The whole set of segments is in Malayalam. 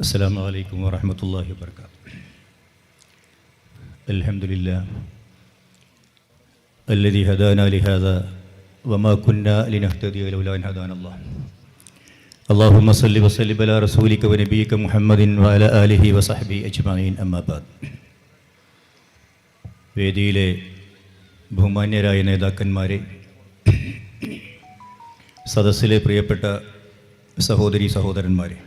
السلام عليكم ورحمة الله وبركاته. الحمد لله الذي هدانا لهذا وما كنا لنهتدي لولا أن هدانا الله. اللهم صل وسلم على رسولك ونبيك محمد وعلى آله وصحبه أجمعين. أما بعد. വേദിയിലെ ബഹുമാന്യരായ നേതാക്കന്മാരെ, സദസ്സിലെ പ്രിയപ്പെട്ട സഹോദരി സഹോദരന്മാരെ,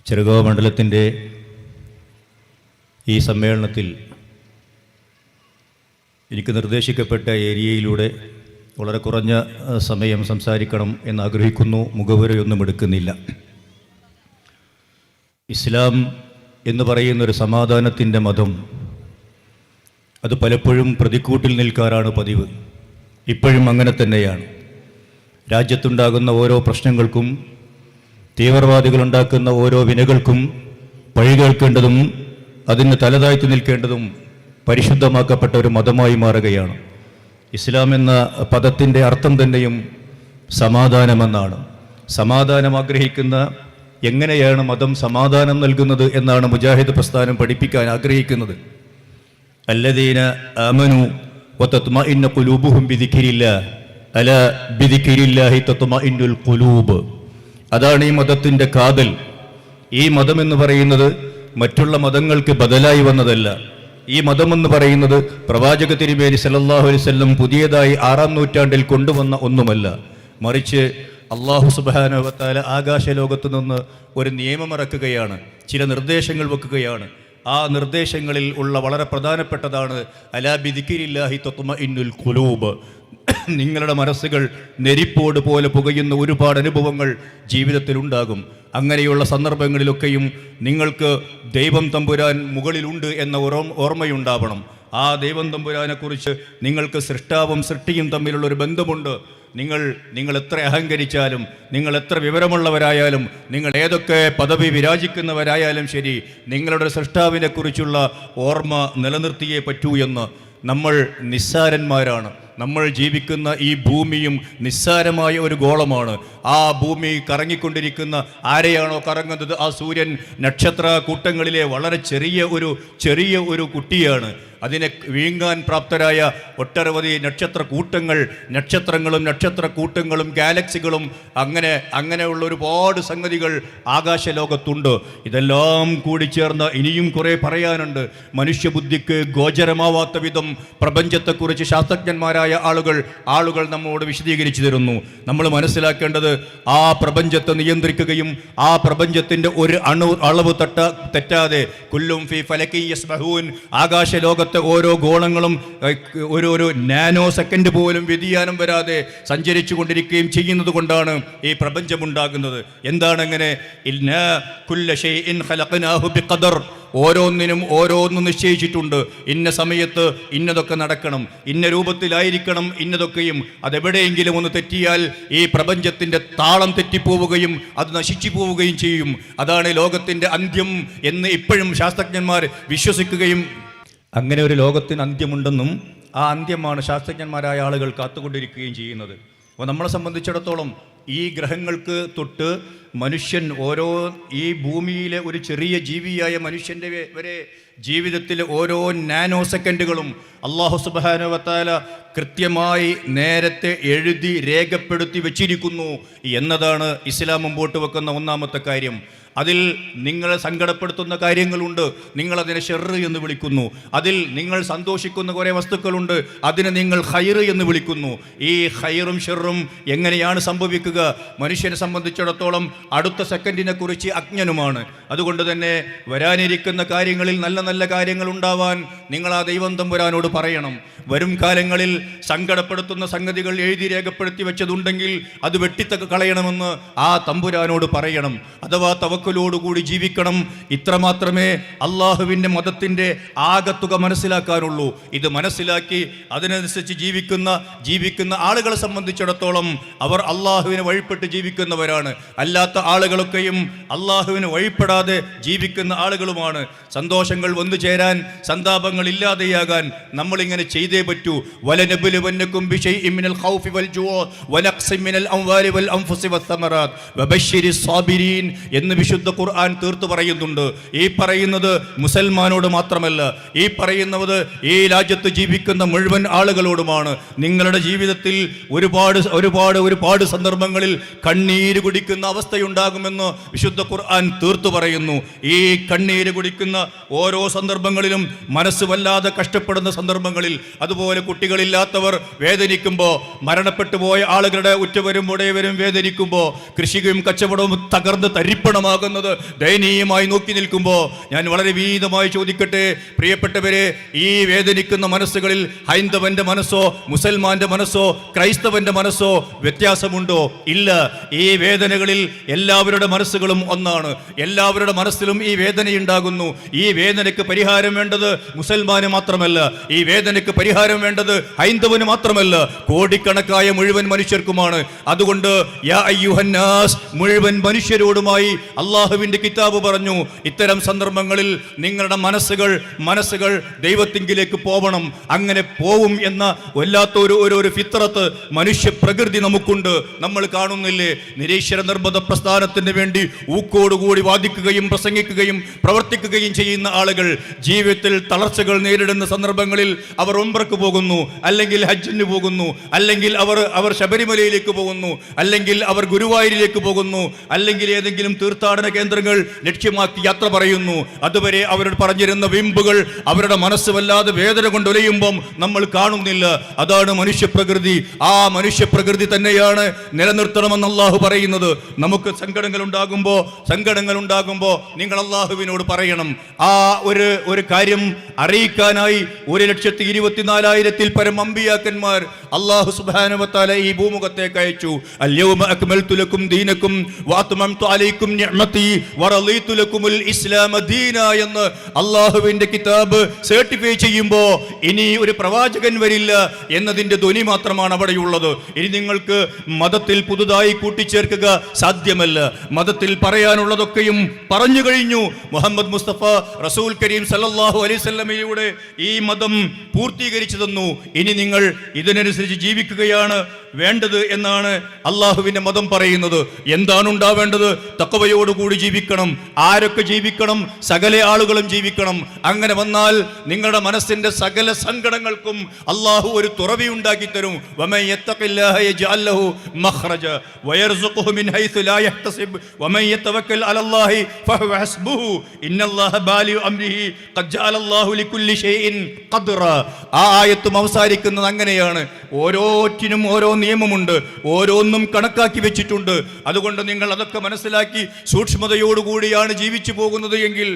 ചെറുകാവ് മണ്ഡലത്തിൻ്റെ ഈ സമ്മേളനത്തിൽ എനിക്ക് നിർദ്ദേശിക്കപ്പെട്ട ഏരിയയിലൂടെ വളരെ കുറഞ്ഞ സമയം സംസാരിക്കണം എന്നാഗ്രഹിക്കുന്നു. മുഖവുരയൊന്നും എടുക്കുന്നില്ല. ഇസ്ലാം എന്ന് പറയുന്നൊരു സമാധാനത്തിൻ്റെ മതം, അത് പലപ്പോഴും പ്രതിക്കൂട്ടിൽ നിൽക്കാറാണ് പതിവ്. ഇപ്പോഴും അങ്ങനെ തന്നെയാണ്. രാജ്യത്തുണ്ടാകുന്ന ഓരോ പ്രശ്നങ്ങൾക്കും, തീവ്രവാദികളുണ്ടാക്കുന്ന ഓരോ വിനകൾക്കും പഴി കേൾക്കേണ്ടതും അതിന് തലതാഴ്ത്തി നിൽക്കേണ്ടതും പരിശുദ്ധമാക്കപ്പെട്ട ഒരു മതമായി മാറുകയാണ്. ഇസ്ലാം എന്ന പദത്തിൻ്റെ അർത്ഥം തന്നെയും സമാധാനമെന്നാണ്. സമാധാനം ആഗ്രഹിക്കുന്ന, എങ്ങനെയാണ് മതം സമാധാനം നൽകുന്നത് എന്നാണ് മുജാഹിദ് പ്രസ്ഥാനം പഠിപ്പിക്കാൻ ആഗ്രഹിക്കുന്നത്. അല്ലദീന ആമനു വതത്മഇന്നു ഖുലൂബുഹും ബിദിക്രില്ലാഹ് അലാ ബിദിക്രില്ലാഹി തത്മഇന്നുൽ ഖുലൂബ്. അതാണ് ഈ മതത്തിൻ്റെ കാതൽ. ഈ മതമെന്ന് പറയുന്നത് മറ്റുള്ള മതങ്ങൾക്ക് ബദലായി വന്നതല്ല. ഈ മതമെന്ന് പറയുന്നത് പ്രവാചക തിരുമേനി സല്ലല്ലാഹു അലൈഹി വസല്ലം പുതിയതായി 6-ാം നൂറ്റാണ്ടിൽ കൊണ്ടുവന്ന ഒന്നുമല്ല. മറിച്ച് അല്ലാഹു സുബ്ഹാനഹു വ തആല ആകാശലോകത്തു നിന്ന് ഒരു നിയമമിറക്കുകയാണ്, ചില നിർദ്ദേശങ്ങൾ വെക്കുകയാണ്. ആ നിർദ്ദേശങ്ങളിൽ ഉള്ള വളരെ പ്രധാനപ്പെട്ടതാണ് അലാ ബിദിക്രില്ലാഹി തത്മഇന്നുൽ ഖുലൂബ്. നിങ്ങളുടെ മനസ്സുകൾ നെരിപ്പോട് പോലെ പുകയുന്ന ഒരുപാട് അനുഭവങ്ങൾ ജീവിതത്തിൽ ഉണ്ടാകും. അങ്ങനെയുള്ള സന്ദർഭങ്ങളിലൊക്കെയും നിങ്ങൾക്ക് ദൈവം തമ്പുരാൻ മുകളിലുണ്ട് എന്ന ഓർമ്മയുണ്ടാവണം. ആ ദൈവം തമ്പുരാനെക്കുറിച്ച് നിങ്ങൾക്ക് സൃഷ്ടാവും സൃഷ്ടിയും തമ്മിലുള്ളൊരു ബന്ധമുണ്ട്. നിങ്ങൾ എത്ര അഹങ്കരിച്ചാലും, നിങ്ങൾ എത്ര വിവരമുള്ളവരായാലും, നിങ്ങൾ ഏതൊക്കെ പദവി വിരാജിക്കുന്നവരായാലും ശരി, നിങ്ങളുടെ സൃഷ്ടാവിനെക്കുറിച്ചുള്ള ഓർമ്മ നിലനിർത്തിയേ പറ്റൂ എന്ന്. നമ്മൾ നിസ്സാരന്മാരാണ്. നമ്മൾ ജീവിക്കുന്ന ഈ ഭൂമിയും നിസ്സാരമായ ഒരു ഗോളമാണ്. ആ ഭൂമി കറങ്ങിക്കൊണ്ടിരിക്കുന്ന, ആരെയാണോ കറങ്ങുന്നത് ആ സൂര്യൻ നക്ഷത്ര കൂട്ടങ്ങളിലെ വളരെ ചെറിയ ഒരു കുട്ടിയാണ്. അതിനെ വീങ്ങാൻ പ്രാപ്തരായ ഒട്ടനവധി നക്ഷത്രങ്ങളും നക്ഷത്രക്കൂട്ടങ്ങളും ഗാലക്സികളും അങ്ങനെയുള്ള ഒരുപാട് സംഗതികൾ ആകാശലോകത്തുണ്ട്. ഇതെല്ലാം കൂടി ചേർന്ന് ഇനിയും കുറേ പറയാനുണ്ട്. മനുഷ്യബുദ്ധിക്ക് ഗോചരമാവാത്ത വിധം പ്രപഞ്ചത്തെക്കുറിച്ച് ശാസ്ത്രജ്ഞന്മാരായ ആളുകൾ നമ്മോട് വിശദീകരിച്ചു തരുന്നു. നമ്മൾ മനസ്സിലാക്കേണ്ടത്, ആ പ്രപഞ്ചത്തെ നിയന്ത്രിക്കുകയും ആ പ്രപഞ്ചത്തിൻ്റെ ഒരു അളവ് തെറ്റാതെ കുല്ലും ഫീ ഫലകി യസ്ബഹൂൻ, ആകാശലോകത്തെ ഓരോ ഗോളങ്ങളും ഒരു നാനോ സെക്കൻഡ് പോലും വ്യതിയാനം വരാതെ സഞ്ചരിച്ചു കൊണ്ടിരിക്കുകയും ചെയ്യുന്നത് കൊണ്ടാണ് ഈ പ്രപഞ്ചമുണ്ടാകുന്നത്. എന്താണ് അങ്ങനെ? ഇന്നാ കുല്ല ശൈഇൻ ഖലഖനാഹു ബിഖദർ. ഓരോന്നും നിശ്ചയിച്ചിട്ടുണ്ട്. ഇന്ന സമയത്ത് ഇന്നതൊക്കെ നടക്കണം, ഇന്ന രൂപത്തിലായിരിക്കണം ഇന്നതൊക്കെയും. അതെവിടെയെങ്കിലും ഒന്ന് തെറ്റിയാൽ ഈ പ്രപഞ്ചത്തിൻ്റെ താളം തെറ്റിപ്പോവുകയും അത് നശിച്ചു പോവുകയും ചെയ്യും. അതാണ് ലോകത്തിൻ്റെ അന്ത്യം എന്ന് ഇപ്പോഴും ശാസ്ത്രജ്ഞന്മാർ വിശ്വസിക്കുകയും, അങ്ങനെ ഒരു ലോകത്തിന് അന്ത്യമുണ്ടെന്നും ആ അന്ത്യമാണ് ശാസ്ത്രജ്ഞന്മാരായ ആളുകൾ കാത്തുകൊണ്ടിരിക്കുകയും ചെയ്യുന്നത്. അപ്പോൾ നമ്മളെ സംബന്ധിച്ചിടത്തോളം ഈ ഗ്രഹങ്ങൾക്ക് തൊട്ട് മനുഷ്യൻ, ഈ ഭൂമിയിലെ ഒരു ചെറിയ ജീവിയായ മനുഷ്യൻ്റെ വരെ ജീവിതത്തിലെ ഓരോ നാനോ സെക്കൻഡുകളും അല്ലാഹു സുബ്ഹാനഹു വ തആല കൃത്യമായി നേരത്തെ എഴുതി രേഖപ്പെടുത്തി വെച്ചിരിക്കുന്നു എന്നതാണ് ഇസ്ലാം മുമ്പോട്ട് വെക്കുന്ന ഒന്നാമത്തെ കാര്യം. അതിൽ നിങ്ങളെ സങ്കടപ്പെടുത്തുന്ന കാര്യങ്ങളുണ്ട്, നിങ്ങളതിനെ ഷെറ് എന്ന് വിളിക്കുന്നു. അതിൽ നിങ്ങൾ സന്തോഷിക്കുന്ന കുറേ വസ്തുക്കളുണ്ട്, അതിനെ നിങ്ങൾ ഖൈറ് എന്ന് വിളിക്കുന്നു. ഈ ഖൈറും ഷെറും എങ്ങനെയാണ് സംഭവിക്കുക? മനുഷ്യനെ സംബന്ധിച്ചിടത്തോളം അടുത്ത സെക്കൻഡിനെ കുറിച്ച് അജ്ഞനുമാണ്. അതുകൊണ്ട് തന്നെ വരാനിരിക്കുന്ന കാര്യങ്ങളിൽ നല്ല നല്ല കാര്യങ്ങൾ ഉണ്ടാവാൻ നിങ്ങൾ ആ ദൈവം തമ്പുരാനോട് പറയണം. വരും കാലങ്ങളിൽ സങ്കടപ്പെടുത്തുന്ന സംഗതികൾ എഴുതി രേഖപ്പെടുത്തി വെച്ചതുണ്ടെങ്കിൽ അത് വെട്ടിക്കളയണമെന്ന് ആ തമ്പുരാനോട് പറയണം. അഥവാ തവക്കലോടുകൂടി ജീവിക്കണം. ഇത്ര മാത്രമേ അള്ളാഹുവിൻ്റെ മതത്തിൻ്റെ ആകത്തുക മനസ്സിലാക്കാനുള്ളൂ. ഇത് മനസ്സിലാക്കി അതിനനുസരിച്ച് ജീവിക്കുന്ന ആളുകളെ സംബന്ധിച്ചിടത്തോളം അവർ അള്ളാഹുവിനെ വഴിപ്പെട്ട് ജീവിക്കുന്നവരാണ്. അല്ലാത്ത ആളുകളൊക്കെയും അള്ളാഹുവിന് വഴിപ്പെടാതെ ജീവിക്കുന്ന ആളുകളുമാണ്. സന്തോഷങ്ങൾ വന്നു ചേരാൻ, സന്താപങ്ങൾ ഇല്ലാതെയാകാൻ നമ്മളിങ്ങനെ ചെയ്തേ പറ്റൂ. വലനബ്ലുവന്നകും ബിശൈഇൻ മിനൽ ഖൗഫി വൽ ജൂഅ് വനഖ്സിൻ മിനൽ അംവാലി വൽ അൻഫുസി വസ്സമറാത്ത് വബശ്ശിരിസ് സാബിരീൻ എന്ന് വിശുദ്ധ ഖുർആൻ തീർത്തു പറയുന്നുണ്ട്. ഈ പറയുന്നത് മുസൽമാനോട് മാത്രമല്ല, ഈ പറയുന്നത് ഈ രാജ്യത്ത് ജീവിക്കുന്ന മുഴുവൻ ആളുകളോടുമാണ്. നിങ്ങളുടെ ജീവിതത്തിൽ ഒരുപാട് സന്ദർഭങ്ങളിൽ കണ്ണീര് കുടിക്കുന്ന അവസ്ഥയുണ്ടാകുമെന്ന് വിശുദ്ധ ഖുർആൻ തീർത്തു പറയുന്നു. ഈ കണ്ണീര് കുടിക്കുന്ന ഓരോ സന്ദർഭങ്ങളിലും, മനസ്സ് വല്ലാതെ കഷ്ടപ്പെടുന്ന സന്ദർഭങ്ങളിൽ, അതുപോലെ കുട്ടികളില്ലാത്തവർ വേദനിക്കുമ്പോൾ, മരണപ്പെട്ടു പോയ ആളുകളുടെ ഉറ്റവരും ഉടയവരും വേദനിക്കുമ്പോൾ, കൃഷിയും കച്ചവടവും തകർന്ന് തരിപ്പണമാകുന്നത് ദയനീയമായി നോക്കി നിൽക്കുമ്പോൾ, ഞാൻ വളരെ വിനീതമായി ചോദിക്കട്ടെ പ്രിയപ്പെട്ടവരെ, ഈ വേദനിക്കുന്ന മനസ്സുകളിൽ ഹൈന്ദവന്റെ മനസ്സോ മുസൽമാന്റെ മനസ്സോ ക്രൈസ്തവന്റെ മനസ്സോ വ്യത്യാസമുണ്ടോ? ഇല്ല. ഈ വേദനകളിൽ എല്ലാവരുടെ മനസ്സുകളും ഒന്നാണ്. എല്ലാവരുടെ മനസ്സിലും ഈ വേദനയുണ്ടാകുന്നു. ഈ വേദനയ്ക്ക് പരിഹാരം വേണ്ടത് മുസൽമാന് മാത്രമല്ല, ഈ വേദനയ്ക്ക് പരിഹാരം വേണ്ടത് ഹൈന്ദവന് മാത്രമല്ല, കോടിക്കണക്കായ മുഴുവൻ മനുഷ്യർക്കുമാണ്. അതുകൊണ്ട് യാ അയ്യുഹന്നാസ്, മുഴുവൻ മനുഷ്യരോടുമായി അള്ളാഹുവിന്റെ കിതാബ് പറഞ്ഞു, ഇത്തരം സന്ദർഭങ്ങളിൽ നിങ്ങളുടെ മനസ്സുകൾ ദൈവത്തിങ്കിലേക്ക് പോവണം. അങ്ങനെ പോവും എന്ന വല്ലാത്ത ഒരു ഫിത്രത്ത്, മനുഷ്യ പ്രകൃതി നമുക്കുണ്ട്. നമ്മൾ കാണുന്നില്ലേ, നിരീശ്വര നിർബന്ധ പ്രസ്ഥാനത്തിന് വേണ്ടി ഊക്കോടുകൂടി വാദിക്കുകയും പ്രസംഗിക്കുകയും പ്രവർത്തിക്കുകയും ചെയ്യുന്ന ആളുകൾ ജീവിതത്തിൽ തളർച്ചകൾ നേരിടുന്ന സന്ദർഭങ്ങളിൽ അവർ ഉംറക്ക് പോകുന്നു, അല്ലെങ്കിൽ ഹജ്ജിന് പോകുന്നു, അല്ലെങ്കിൽ അവർ ശബരിമലയിലേക്ക് പോകുന്നു, അല്ലെങ്കിൽ അവർ ഗുരുവായൂരിലേക്ക് പോകുന്നു, അല്ലെങ്കിൽ ഏതെങ്കിലും തീർത്ഥാടന കേന്ദ്രങ്ങൾ ലക്ഷ്യമാക്കി യാത്ര പറയുന്നു. അതുവരെ അവരോട് പറഞ്ഞിരുന്ന വിമ്പുകൾ അവരുടെ മനസ്സ് വല്ലാതെ വേദന കൊണ്ട് ഉലയുമ്പം നമ്മൾ കാണുന്നില്ല. അതാണ് മനുഷ്യപ്രകൃതി. ആ മനുഷ്യപ്രകൃതി തന്നെയാണ് നിലനിർത്തണമെന്ന് അള്ളാഹു പറയുന്നത്. നമുക്ക് സങ്കടങ്ങൾ ഉണ്ടാകുമ്പോൾ നിങ്ങൾ അള്ളാഹുവിനോട് പറയണം. ആ ഒരു കാര്യം അറിയിക്കാനായി 1,24,000 പരം അമ്പിയാക്കന്മാർ അല്ലാഹു സുബ്ഹാനഹു വ തആല ഈ ഭൂമുഖത്തേക്ക് അയച്ചു. അൽയൗമ അക്മൽതു ലക്കും ദീനക്കും വഅത്മംതു അലൈക്കും നിഅമതി വറളീതു ലക്കുമുൽ ഇസ്ലാമ ദീന എന്ന് അല്ലാഹുവിന്റെ കിതാബ് സർട്ടിഫൈ ചെയ്യുമ്പോൾ ഇനി ഒരു പ്രവാചകൻ വരില്ല എന്നതിന്റെ ധ്വനി മാത്രമാണ് അവിടെയുള്ളത്. ഇനി നിങ്ങൾക്ക് മതത്തിൽ പുതുതായി കൂട്ടിച്ചേർക്കുക സാധ്യമല്ല. മതത്തിൽ പറയാനുള്ളതൊക്കെയും പറഞ്ഞു കഴിഞ്ഞു. മുഹമ്മദ് മുസ്തഫ റസൂൽ കരീം സല്ലല്ലാഹു അലൈഹി വസല്ലമയുടെ ഈ മതം പൂർത്തീകരിച്ചു തന്നു. ഇനി നിങ്ങൾ ഇതിനനുസരിച്ച് ജീവിക്കുകയാണ് വേണ്ടത് എന്നാണ് അള്ളാഹുവിന്റെ മതം പറയുന്നത്. എന്താണ് ഉണ്ടാവേണ്ടത്? തഖ്വയോടുകൂടി ജീവിക്കണം. ആരൊക്കെ ജീവിക്കണം? സകല ആളുകളും ജീവിക്കണം. അങ്ങനെ വന്നാൽ നിങ്ങളുടെ മനസ്സിന്റെ സകല സങ്കടങ്ങൾക്കും അള്ളാഹു ഒരു തുറവി ഉണ്ടാക്കി തരും. വമൻ യത്തഖില്ലാഹ യജ്അൽ ലഹു മഖ്റജ വയർസുഖുഹു മിൻ ഹൈസു ലാ യഹ്തസിബ് വമൻ യതവക്കൽ അലല്ലാഹി ഫഹുവ ഹസ്ബുഹു ഇന്നല്ലാഹ ബാലിഉ അംരിഹി ഖദ് ജഅലല്ലാഹു ലികുല്ലി ഷൈഇൻ ഖദ്റ. ആ ആയത്തും അവസാനിക്കുന്നത് അങ്ങനെയാണ്. ഓരോറ്റിനും ഓരോ നിയമമുണ്ട്, ഓരോന്നും കണക്കാക്കി വെച്ചിട്ടുണ്ട്. അതുകൊണ്ട് നിങ്ങൾ അതൊക്കെ മനസ്സിലാക്കി സൂക്ഷ്മതയോടുകൂടിയാണ് ജീവിച്ചു പോകുന്നത് എങ്കിൽ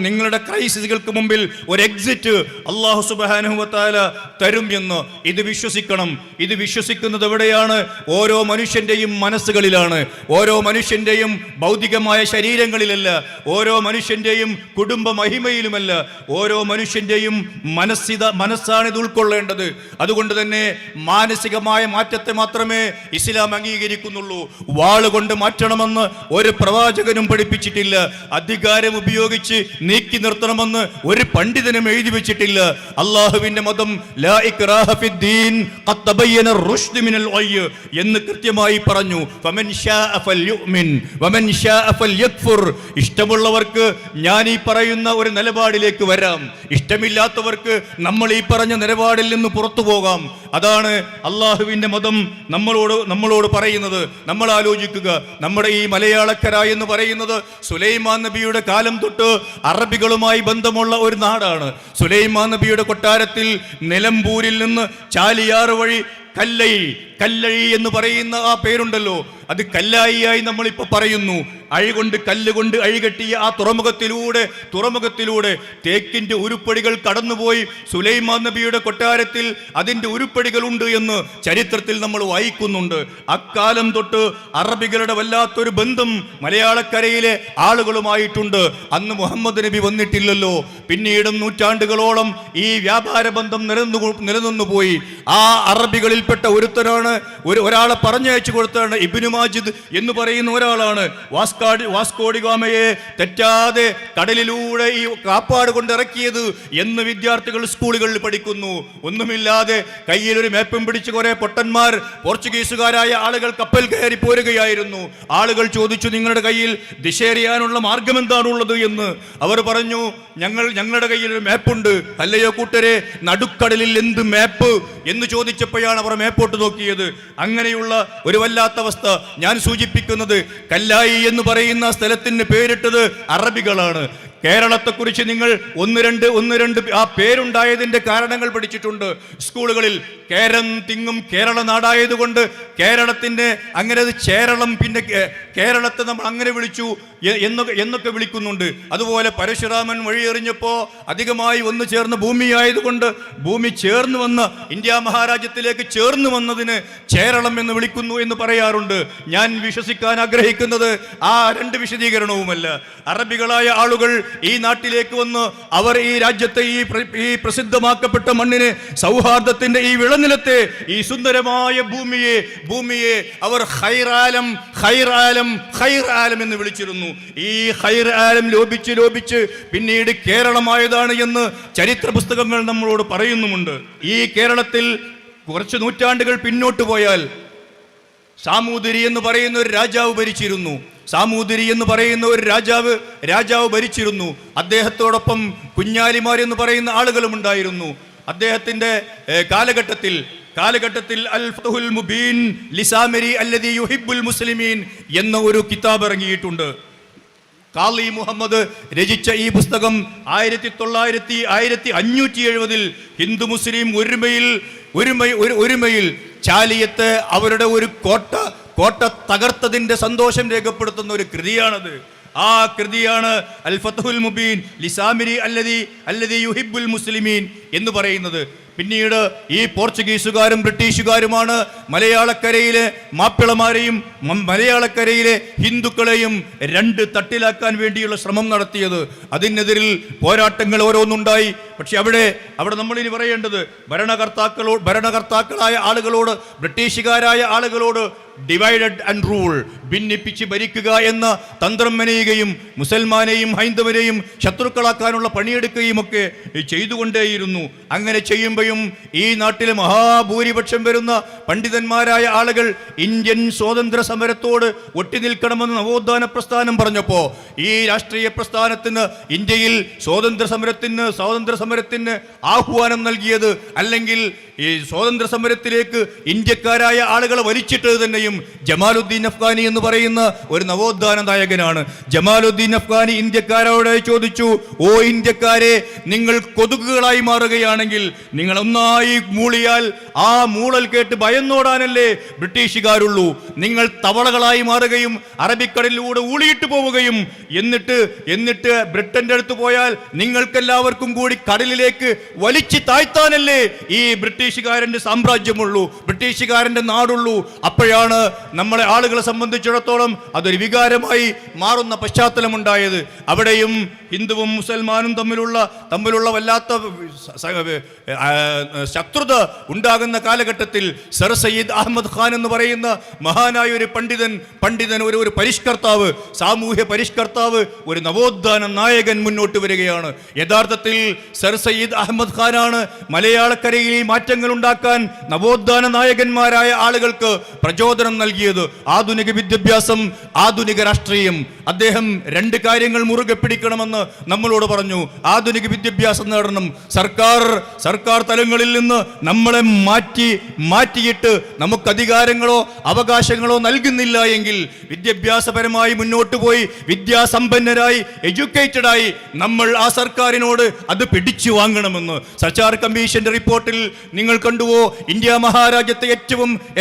നിങ്ങളുടെ ക്രൈസിസുകൾക്ക് മുമ്പിൽ ഒരു എക്സിറ്റ് അല്ലാഹു സുബ്ഹാനഹു വ തആല തരും എന്ന് ഇത് വിശ്വസിക്കണം. ഇത് വിശ്വസിക്കുന്നത് എവിടെയാണ്? ഓരോ മനുഷ്യന്റെയും മനസ്സുകളിലാണ്. ഓരോ മനുഷ്യന്റെയും ഭൗതികമായ ശരീരങ്ങളിലല്ല, ഓരോ മനുഷ്യന്റെയും കുടുംബ മഹിമയിലുമല്ല, ഓരോ മനുഷ്യന്റെയും മനസ്സാണ് ഇത് ഉൾക്കൊള്ളേണ്ടത്. അതുകൊണ്ട് തന്നെ മാനസികമായ മാറ്റത്തെ മാത്രമേ ഇസ്ലാം അംഗീകരിക്കുന്നുള്ളൂ. വാളുകൊണ്ട് മാറ്റണമെന്ന് ഒരു പ്രവാചകനും പഠിപ്പിച്ചിട്ടില്ല. അധികാരം ഉപയോഗിച്ച് നീക്കി നിർത്തണമെന്ന് ഒരു പണ്ഡിതനും എഴുതി വെച്ചിട്ടില്ല. അള്ളാഹുവിന്റെ മതം ലാ ഇക്റാഹ ഫിദ്ദീൻ ഖദ് തബയ്യന റുശ്ദ് മിനൽ ഗയ്യ് എന്ന് കൃത്യമായി പറഞ്ഞു. ഫമൻ ശാഅ ഫൽയുമിൻ വമൻ ശാഅ ഫൽയക്ഫുർ. ഇഷ്ടമുള്ളവർക്ക് ഞാൻ ഈ പറയുന്ന ഒരു നിലപാടിലേക്ക് വരാം, ഇഷ്ടമില്ലാത്തവർക്ക് നമ്മൾ ഈ പറഞ്ഞ നിലപാടിൽ നിന്ന് പുറത്തു പോകാം. അതാണ് അള്ളാഹുവിന്റെ മതം നമ്മളോട് പറയുന്നത്. നമ്മൾ ആലോചിക്കുക, നമ്മുടെ ഈ മലയാളക്കര എന്ന് പറയുന്നത് സുലൈമാൻ നബിയുടെ കാലം തൊട്ട് അറബികളുമായി ബന്ധമുള്ള ഒരു നാടാണ്. സുലൈമാൻ നബിയുടെ കൊട്ടാരത്തിൽ നിലമ്പൂരിൽ നിന്ന് ചാലിയാറ് വഴി കല്ലഴി എന്ന് പറയുന്ന ആ പേരുണ്ടല്ലോ, അത് കല്ലായിയായി നമ്മളിപ്പോ പറയുന്നു. കല്ലുകൊണ്ട് അഴികെട്ടിയ ആ തുറമുഖത്തിലൂടെ തേക്കിന്റെ ഉരുപ്പടികൾ കടന്നുപോയി സുലൈമാൻ നബിയുടെ കൊട്ടാരത്തിൽ അതിന്റെ ഉരുപ്പടികളുണ്ട് എന്ന് ചരിത്രത്തിൽ നമ്മൾ വായിക്കുന്നുണ്ട്. അക്കാലം തൊട്ട് അറബികളുടെ വല്ലാത്തൊരു ബന്ധം മലയാളക്കരയിലെ ആളുകളുമായിട്ടുണ്ട്. അന്ന് മുഹമ്മദ് നബി വന്നിട്ടില്ലല്ലോ. പിന്നീടും നൂറ്റാണ്ടുകളോളം ഈ വ്യാപാര ബന്ധം നിലനിന്നു പോയി. ആ അറബികളിൽപ്പെട്ട ഒരുത്തനാണ്, ഒരാളെ പറഞ്ഞയച്ചു കൊടുത്താണ് ഇബ്നു മാജിദ് എന്ന് പറയുന്ന ഒരാളാണ് വാസ്കോഡിഗാമയെ തെറ്റാതെ കടലിലൂടെ ഈ കാപ്പാട് കൊണ്ട് ഇറക്കിയത് എന്ന് വിദ്യാർത്ഥികൾ സ്കൂളുകളിൽ പഠിക്കുന്നു. ഒന്നുമില്ലാതെ കയ്യിലൊരു മേപ്പും പിടിച്ച് കുറെ പൊട്ടന്മാർ പോർച്ചുഗീസുകാരായ ആളുകൾ കപ്പൽ കയറി പോരുകയായിരുന്നു. ആളുകൾ ചോദിച്ചു, നിങ്ങളുടെ കയ്യിൽ ദിശയറിയാനുള്ള മാർഗം എന്താണുള്ളത് എന്ന്. അവർ പറഞ്ഞു, ഞങ്ങളുടെ കയ്യിൽ ഒരു മേപ്പുണ്ട്. അല്ലയോ കൂട്ടരെ, നടുക്കടലിൽ എന്ത് മേപ്പ് എന്ന് ചോദിച്ചപ്പോഴാണ് അവർ മേപ്പോട്ട് നോക്കിയത്. അങ്ങനെയുള്ള ഒരു വല്ലാത്ത അവസ്ഥ. ഞാൻ സൂചിപ്പിക്കുന്നത്, കല്ലായി എന്ന് പറയുന്ന സ്ഥലത്തിന് പേരിട്ടത് അറബികളാണ്. കേരളത്തെക്കുറിച്ച് നിങ്ങൾ ഒന്ന് രണ്ട് ആ പേരുണ്ടായതിന്റെ കാരണങ്ങൾ പഠിച്ചിട്ടുണ്ട് സ്കൂളുകളിൽ. കേരം തിങ്ങും കേരള നാടായതുകൊണ്ട് കേരളത്തിന്റെ അങ്ങനെ അത് ചേരളം, പിന്നെ കേരളത്തെ നമ്മൾ അങ്ങനെ വിളിച്ചു എന്നൊക്കെ വിളിക്കുന്നുണ്ട്. അതുപോലെ പരശുരാമൻ വഴിയെറിഞ്ഞപ്പോ അധികമായി വന്നു ചേർന്ന ഭൂമിയായതുകൊണ്ട് ഭൂമി ചേർന്ന് വന്ന ഇന്ത്യ മഹാരാജ്യത്തിലേക്ക് ചേർന്ന് വന്നതിന് ചേരളം എന്ന് വിളിക്കുന്നു എന്ന് പറയാറുണ്ട്. ഞാൻ വിശ്വസിക്കാൻ ആഗ്രഹിക്കുന്നത് ആ രണ്ട് വിശദീകരണവുമല്ല. അറബികളായ ആളുകൾ ഈ നാട്ടിലേക്ക് വന്ന് അവർ ഈ രാജ്യത്തെ ഈ പ്രസിദ്ധമാക്കപ്പെട്ട മണ്ണിനെ, സൗഹാർദ്ദത്തിന്റെ ഈ വിളനിലത്തെ, ഈ സുന്ദരമായ ഭൂമിയെ അവർ ഖൈറാലം ഖൈറാലം ഖൈറാലം എന്ന് വിളിച്ചിരുന്നു. ഈ ഖൈർ ആലം ലോപിച്ച് പിന്നീട് കേരളമായതാണ് എന്ന് ചരിത്ര പുസ്തകങ്ങൾ നമ്മളോട് പറയുന്നുമുണ്ട്. ഈ കേരളത്തിൽ കുറച്ച് നൂറ്റാണ്ടുകൾ പിന്നോട്ട് പോയാൽ സാമൂതിരി എന്ന് പറയുന്ന ഒരു രാജാവ് ഭരിച്ചിരുന്നു. രാജാവ് ഭരിച്ചിരുന്നു. അദ്ദേഹത്തോടൊപ്പം കുഞ്ഞാലിമാർ എന്ന് പറയുന്ന ആളുകളും ഉണ്ടായിരുന്നു. അദ്ദേഹത്തിന്റെ കാലഘട്ടത്തിൽ അൽ ഫത്ഹുൽ മുബീൻ ലിസാമിരി അല്ലദീ യുഹിബ്ബുൽ മുസ്ലിമീൻ എന്ന ഒരു കിതാബ് ഇറങ്ങിയിട്ടുണ്ട്. ഖാലി മുഹമ്മദ് രചിച്ച ഈ പുസ്തകം 1570 ഹിന്ദു മുസ്ലിം ഒരുമയിൽ ചാലിയത്ത് അവരുടെ ഒരു കോട്ട തകർത്തതിന്റെ സന്തോഷം രേഖപ്പെടുത്തുന്ന ഒരു കൃതിയാണത്. ആ കൃതിയാണ് അൽ ഫത്ഹുൽ മുബീൻ ലിസാമിരി അല്ലദീ യുഹിബ്ബുൽ മുസ്ലിമീൻ എന്ന് പറയുന്നത്. പിന്നീട് ഈ പോർച്ചുഗീസുകാരും ബ്രിട്ടീഷുകാരുമാണ് മലയാളക്കരയിലെ മാപ്പിളമാരെയും മലയാളക്കരയിലെ ഹിന്ദുക്കളെയും രണ്ട് തട്ടിലാക്കാൻ വേണ്ടിയുള്ള ശ്രമം നടത്തിയത്. അതിനെതിരിൽ പോരാട്ടങ്ങൾ ഓരോന്നുണ്ടായി. പക്ഷെ അവിടെ നമ്മളിനി പറയേണ്ടത് ഭരണകർത്താക്കളായ ആളുകളോട്, ബ്രിട്ടീഷുകാരായ ആളുകളോട് ഡിവൈഡഡ് ആൻഡ് റൂൾ, ഭിന്നിപ്പിച്ച് ഭരിക്കുക എന്ന തന്ത്രം മെനയുകയും മുസൽമാനെയും ഹൈന്ദവരെയും ശത്രുക്കളാക്കാനുള്ള പണിയെടുക്കുകയും ഒക്കെ ചെയ്തുകൊണ്ടേയിരുന്നു. അങ്ങനെ ചെയ്യുമ്പോഴും ഈ നാട്ടിലെ മഹാഭൂരിപക്ഷം വരുന്ന പണ്ഡിതന്മാരായ ആളുകൾ ഇന്ത്യൻ സ്വാതന്ത്ര്യ സമരത്തോട് ഒട്ടിനിൽക്കണമെന്ന് നവോത്ഥാന പ്രസ്ഥാനം പറഞ്ഞപ്പോൾ ഈ രാഷ്ട്രീയ പ്രസ്ഥാനത്തിന് ഇന്ത്യയിൽ സ്വാതന്ത്ര്യ സമരത്തിന് ആഹ്വാനം നൽകിയത്, അല്ലെങ്കിൽ ഈ സ്വാതന്ത്ര്യ സമരത്തിലേക്ക് ഇന്ത്യക്കാരായ ആളുകളെ വലിച്ചിട്ടത് തന്നെയും ജമാലുദ്ദീൻ അഫ്ഗാനി എന്ന് പറയുന്ന ഒരു നവോത്ഥാന നായകനാണ്. ജമാലുദ്ദീൻ അഫ്ഗാനി ഇന്ത്യക്കാരോട് ചോദിച്ചു, ഓ ഇന്ത്യക്കാരെ, നിങ്ങൾ കൊതുകുകളായി മാറുകയാണെങ്കിൽ, നിങ്ങൾ ഒന്നായി മൂളിയാൽ ആ മൂളൽ കേട്ട് ഭയന്നോടാനല്ലേ ബ്രിട്ടീഷുകാരുള്ളൂ. നിങ്ങൾ തവളകളായി മാറുകയും അറബിക്കടലിലൂടെ ഊളിയിട്ട് പോവുകയും എന്നിട്ട് ബ്രിട്ടന്റെ അടുത്ത് പോയാൽ നിങ്ങൾക്കെല്ലാവർക്കും കൂടി കടലിലേക്ക് വലിച്ചു താഴ്ത്താനല്ലേ ഈ ബ്രിട്ടീഷുകാരന്റെ സാമ്രാജ്യമുള്ളൂ, ബ്രിട്ടീഷുകാരന്റെ നാടുള്ളൂ. അപ്പോഴാണ് നമ്മളെ ആളുകളെ സംബന്ധിച്ചിടത്തോളം അതൊരു വികാരമായി മാറുന്ന പശ്ചാത്തലമുണ്ടായത്. അവിടെയും ഹിന്ദുവും മുസൽമാനും തമ്മിലുള്ള വല്ലാത്ത ശത്രുത ഉണ്ടാകുന്ന കാലഘട്ടത്തിൽ സർ സയ്യിദ് അഹമ്മദ് ഖാൻ എന്ന് പറയുന്ന മഹാനായ ഒരു പണ്ഡിതൻ ഒരു പരിഷ്കർത്താവ്, സാമൂഹ്യ പരിഷ്കർത്താവ്, ഒരു നവോത്ഥാന നായകൻ മുന്നോട്ട് വരികയാണ്. യഥാർത്ഥത്തിൽ സർ സയ്യിദ് അഹമ്മദ് ഖാനാണ് മലയാളക്കരയിൽ ഈ മാറ്റങ്ങൾ ഉണ്ടാക്കാൻ നവോത്ഥാന നായകന്മാരായ ആളുകൾക്ക് പ്രചോദനം നൽകിയത്. ആധുനിക വിദ്യാഭ്യാസം, ആധുനിക രാഷ്ട്രീയം. അദ്ദേഹം രണ്ട് കാര്യങ്ങൾ മുറുകെ പിടിക്കണമെന്ന് നമ്മളോട് പറഞ്ഞു. ആധുനിക വിദ്യാഭ്യാസം നേടണം. സർക്കാർ തലങ്ങളിൽ നിന്ന് നമ്മളെ മാറ്റിയിട്ട് നമുക്ക് അധികാരങ്ങളോ അവകാശങ്ങളോ നൽകുന്നില്ല എങ്കിൽ, വിദ്യാഭ്യാസപരമായി മുന്നോട്ട് പോയി വിദ്യാസമ്പന്നരായി എഡ്യൂക്കേറ്റഡായി നമ്മൾ ആ സർക്കാരിനോട് അത് പിടിച്ചു വാങ്ങണമെന്ന്. സച്ചാർ കമ്മീഷന്റെ റിപ്പോർട്ടിൽ നിങ്ങൾ കണ്ടുവോ, ഇന്ത്യ മഹാരാജ്യത്തെ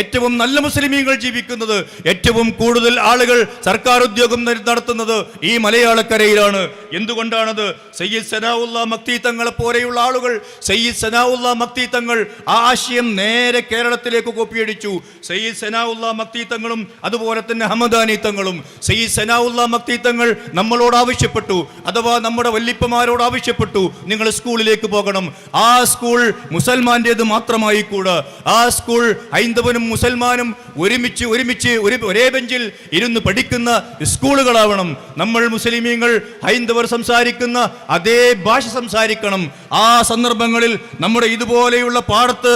ഏറ്റവും നല്ല മുസ്ലിമീങ്ങൾ ജീവിക്കുന്നത്, ഏറ്റവും കൂടുതൽ ആളുകൾ സർക്കാർ ഉദ്യോഗം നടത്തുന്നത് ഈ മലയാളക്കരയിലാണ്. എന്തുകൊണ്ടാണത്? സയ്യിദ് സനാഉല്ലാ മക്തി തങ്ങളെ പോലെയുള്ള ആളുകൾ, സയ്യിദ് സനാഉല്ലാ മക്തി തങ്ങൾ ആ ആശയം ആശയം നേരെ കേരളത്തിലേക്ക് കോപ്പിയടിച്ചു. സയ്യിദ് സനാഉല്ലാ മക്തി തങ്ങളും അതുപോലെ തന്നെ ഹമദാനി തങ്ങളും. സയ്യിദ് സനാഉല്ലാ മക്തി തങ്ങൾ നമ്മളോട് ആവശ്യപ്പെട്ടു, അഥവാ നമ്മുടെ വല്ലിപ്പമാരോട് ആവശ്യപ്പെട്ടു, നിങ്ങൾ സ്കൂളിലേക്ക് പോകണം. ആ സ്കൂൾ മുസൽമാൻ്റേത് മാത്രമായി കൂടാ. ആ സ്കൂൾ ഹൈന്ദവനും മുസൽമാനും ഒരുമിച്ച് ഒരേ ബെഞ്ചിൽ ഇരുന്ന് പഠിക്കുന്ന സ്കൂളുകളാവണം. നമ്മൾ മുസ്ലിമീങ്ങൾ ഹൈന്ദവർ സംസാരിക്കുന്ന അതേ ഭാഷ സംസാരിക്കണം. ആ സന്ദർഭങ്ങളിൽ നമ്മുടെ ഇതുപോലെയുള്ള പാടത്ത്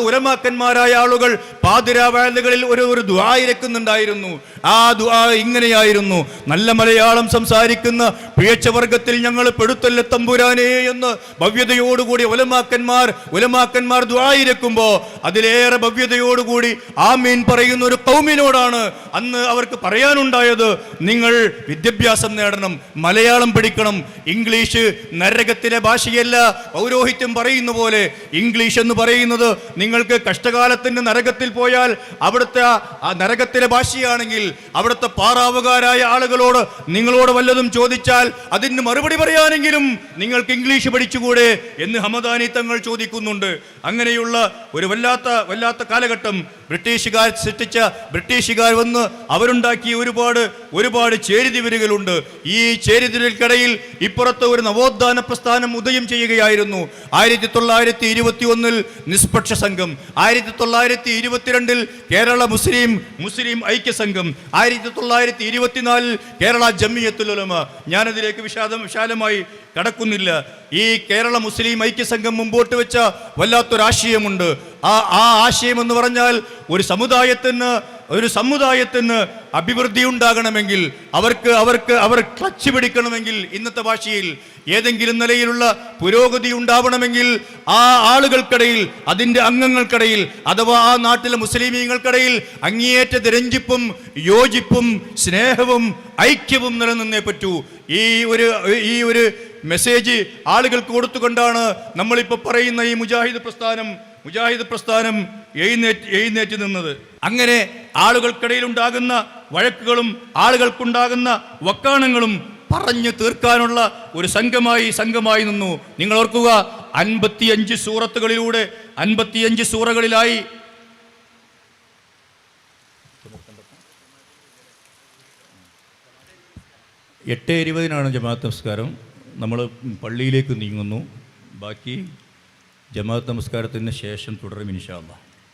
ഉലമാക്കന്മാരായ ആളുകൾ പാതിരാവാലുകളിൽ ഒരു ദുആ ഇരക്കുന്നുണ്ടായിരുന്നു. ആ ദുആ ഇങ്ങനെയായിരുന്നു: നല്ല മലയാളം സംസാരിക്കുന്ന പിഴച്ചവർഗത്തിൽ ഞങ്ങൾ പെടുത്തല്ല തമ്പുരാനേ എന്ന് ഭവ്യതയോടുകൂടി ഉലമാക്കന്മാർ ദുആ ഇരക്കുമ്പോൾ അതിലേറെ ഭവ്യതയോടുകൂടി ആമീൻ പറയുന്ന ഒരു ഖൗമിനോടാണ് അന്ന് അവർക്ക് പറയാനുണ്ടായത്, നിങ്ങൾ വിദ്യാഭ്യാസം നേടണം, മലയാളം പഠിക്കണം. ഇംഗ്ലീഷ് നരകത്തിലെ ഭാഷയല്ല. പൗരോഹിത്യം പറയുന്ന പോലെ ഇംഗ്ലീഷ് എന്ന് പറയുന്നത് നിങ്ങൾക്ക് കഷ്ടകാലത്തിന് നരകത്തിൽ പോയാൽ അവിടുത്തെ ആ നരകത്തിലെ ഭാഷയാണെങ്കിൽ അവിടുത്തെ പാറാവുകാരായ ആളുകളോട് നിങ്ങളോട് വല്ലതും ചോദിച്ചാൽ അതിന് മറുപടി പറയാനെങ്കിലും നിങ്ങൾക്ക് ഇംഗ്ലീഷ് പഠിച്ചുകൂടെ എന്ന് ഹമദാനി തങ്ങൾ ചോദിക്കുന്നുണ്ട്. അങ്ങനെയുള്ള ഒരു വല്ലാത്ത കാലഘട്ടം ബ്രിട്ടീഷുകാർ വന്ന് അവരുണ്ടാക്കിയ ഒരുപാട് ചേരിതിരിവുകളുണ്ട്. ഈ ചേരിതിരികൾക്കിടയിൽ ഇപ്പുറത്ത് ഒരു നവോത്ഥാന പ്രസ്ഥാനം ഉദയം ചെയ്യുകയായിരുന്നു. 1921 നിഷ്പക്ഷ സംഘം, 1922 കേരള മുസ്ലിം ഐക്യ സംഘം, 1924 കേരള ജമിയത്തുൽ ഉലമ. ഞാനതിലേക്ക് വിശാലമായി കടക്കുന്നില്ല. ഈ കേരള മുസ്ലിം ഐക്യസംഘം മുമ്പോട്ട് വെച്ച വല്ലാത്തൊരാശയമുണ്ട്. ആ ആശയം എന്ന് പറഞ്ഞാൽ ഒരു സമുദായത്തിന് അഭിവൃദ്ധി ഉണ്ടാകണമെങ്കിൽ, അവർ ക്ലച്ച് പിടിക്കണമെങ്കിൽ, ഇന്നത്തെ ഭാഷയിൽ ഏതെങ്കിലും നിലയിലുള്ള പുരോഗതി ഉണ്ടാവണമെങ്കിൽ ആ ആളുകൾക്കിടയിൽ, അതിൻ്റെ അംഗങ്ങൾക്കിടയിൽ, അഥവാ ആ നാട്ടിലെ മുസ്ലിമീങ്ങൾക്കിടയിൽ അങ്ങേയറ്റ രഞ്ജിപ്പും യോജിപ്പും സ്നേഹവും ഐക്യവും നിലനിന്നേ പറ്റൂ. ഈ ഒരു മെസ്സേജ് ആളുകൾക്ക് കൊടുത്തുകൊണ്ടാണ് നമ്മളിപ്പോൾ പറയുന്ന ഈ മുജാഹിദ് പ്രസ്ഥാനം എഴുന്നേറ്റ് നിന്നത്. അങ്ങനെ ആളുകൾക്കിടയിൽ ഉണ്ടാകുന്ന വഴക്കുകളും ആളുകൾക്കുണ്ടാകുന്ന വക്കാണങ്ങളും പറഞ്ഞു തീർക്കാനുള്ള ഒരു സംഘമായി നിന്നു. നിങ്ങൾ ഓർക്കുക, 55 സൂറത്തുകളിലൂടെ 55 സൂറകളിലായി 8:20 ജമാഅത്ത് നമസ്കാരം. നമ്മൾ പള്ളിയിലേക്ക് നീങ്ങുന്നു. ബാക്കി ജമാഅത്ത് നമസ്കാരത്തിന് ശേഷം തുടരും ഇൻഷാ അല്ലാഹ്.